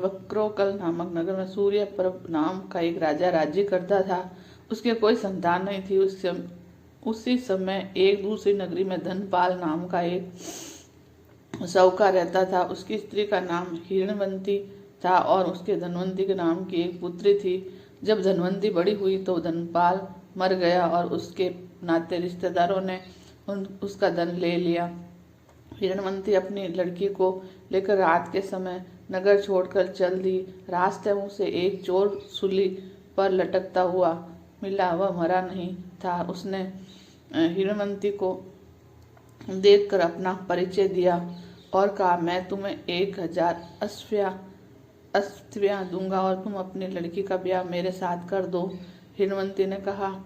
वक्रोकल नामक नगर में सूर्य पर्व नाम का एक राजा राज्य करता था। उसके कोई संतान नहीं थी। उसी समय एक दूसरी नगरी में धनपाल नाम का एक साहूकार रहता था। उसकी स्त्री का नाम हिरणवंती था और उसके धनवंती के नाम की एक पुत्री थी। जब धनवंती बड़ी हुई तो धनपाल मर गया और उसके नाते रिश्तेदारों ने उसका धन ले लिया। हिरणवंती अपनी लड़की को लेकर रात के समय नगर छोड़कर चल दी। रास्ते में उसे एक चोर सूली पर लटकता हुआ मिला। वह मरा नहीं था। उसने हिरणवंती को देखकर अपना परिचय दिया और कहा, मैं तुम्हें 1000 अस्थियां दूंगा और तुम अपनी लड़की का ब्याह मेरे साथ कर दो। हिरणवंती ने कहा,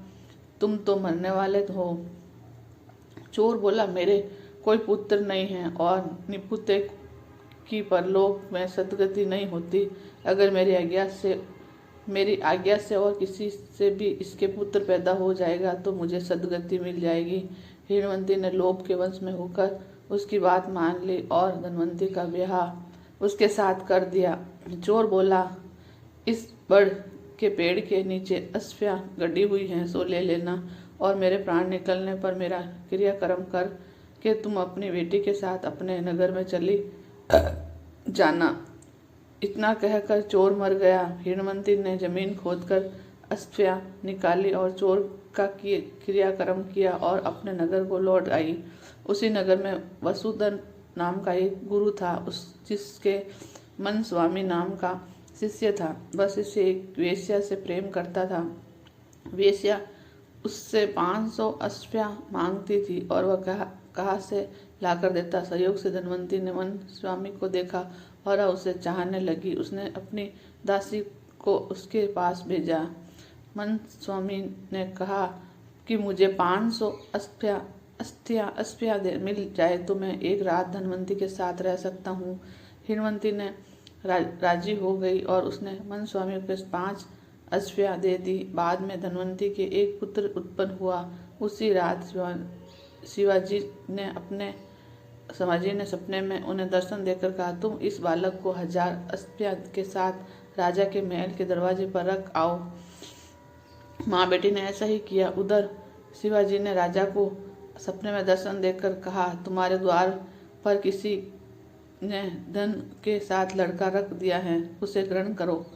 तुम तो मरने वाले हो। चोर बोला, मेरे कोई पुत्र नहीं है और निपुते की परलोक में सदगति नहीं होती। अगर मेरी आज्ञा से और किसी से भी इसके पुत्र पैदा हो जाएगा तो मुझे सदगति मिल जाएगी। हिरणवंती ने लोभ के वश में होकर उसकी बात मान ली और धनवंती का ब्याह उसके साथ कर दिया। चोर बोला, इस बड़ के पेड़ के नीचे अस्फियां गड़ी हुई हैं, सो ले लेना और मेरे प्राण निकलने पर मेरा क्रियाक्रम कर के तुम अपनी बेटी के साथ अपने नगर में चली जाना। इतना कहकर चोर मर गया। हिरणवंती ने जमीन खोदकर अस्फियां निकाली और चोर का क्रियाक्रम किया और अपने नगर को लौट आई। उसी नगर में वसुधन नाम का एक गुरु था, जिसके मन स्वामी नाम का शिष्य था। वह शिष्य एक वेश्या से प्रेम करता था। वेश्या उससे 500 अस्फियां मांगती थी और वह कहाँ से लाकर देता। सहयोग से धनवंती ने मन स्वामी को देखा और उसे चाहने लगी। उसने अपनी दासी को उसके पास भेजा। मन स्वामी ने कहा कि मुझे 500 अस्फियां मिल जाए तो मैं एक रात धनवंती के साथ रह सकता हूँ। हिरणवंती ने राजी हो गई और उसने मन स्वामी को 5 अस्फियां दे दी। बाद में धनवंती के एक पुत्र उत्पन्न हुआ। उसी रात शिवाजी ने सपने में उन्हें दर्शन देकर कहा, तुम इस बालक को 1000 अस्फियां के साथ राजा के महल के दरवाजे पर रख आओ। माँ बेटी ने ऐसा ही किया। उधर शिवाजी ने राजा को सपने में दर्शन देकर कहा, तुम्हारे द्वार पर किसी ने धन के साथ लड़का रख दिया है, उसे ग्रहण करो।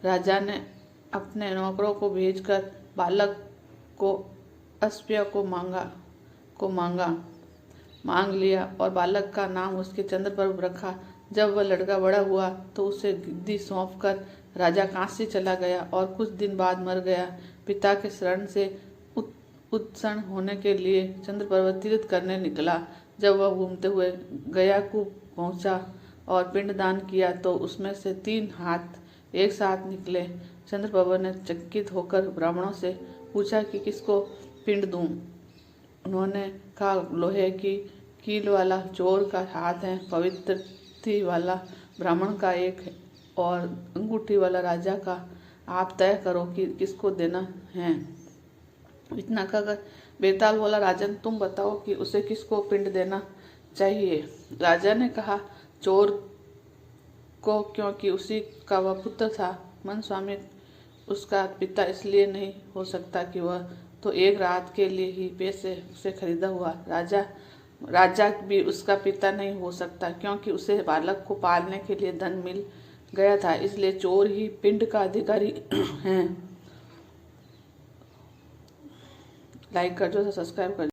राजा ने अपने नौकरों को भेजकर बालक को अस्फिया को मांग लिया और बालक का नाम उसके चंद्रप्रभ रखा। जब वह लड़का बड़ा हुआ तो उसे गिद्दी सौंपकर राजा काशी चला गया और कुछ दिन बाद मर गया। पिता के शरण से उत्सन्न होने के लिए चंद्रप्रभ तीर्थ करने निकला। जब वह घूमते हुए गया को पहुंचा और पिंडदान किया तो उसमें से 3 हाथ एक साथ निकले। चंद्रप्रभ ने चकित होकर ब्राह्मणों से पूछा कि किसको पिंड दूं। उन्होंने कहा, लोहे की कील वाला चोर का हाथ है, पवित्रति वाला ब्राह्मण का एक और अंगूठी वाला राजा का। आप तय करो कि किसको देना है। इतना कहकर बेताल बोला, राजन तुम बताओ कि उसे किसको पिंड देना चाहिए। राजा ने कहा, चोर को, क्योंकि उसी का वह पुत्र था। मन स्वामी उसका पिता इसलिए नहीं हो सकता कि वह तो एक रात के लिए ही पैसे से खरीदा हुआ। राजा भी उसका पिता नहीं हो सकता क्योंकि उसे बालक को पालने के लिए धन मिल गया था, इसलिए चोर ही पिंड का अधिकारी है। लाइक कर दो, सब्सक्राइब कर दो।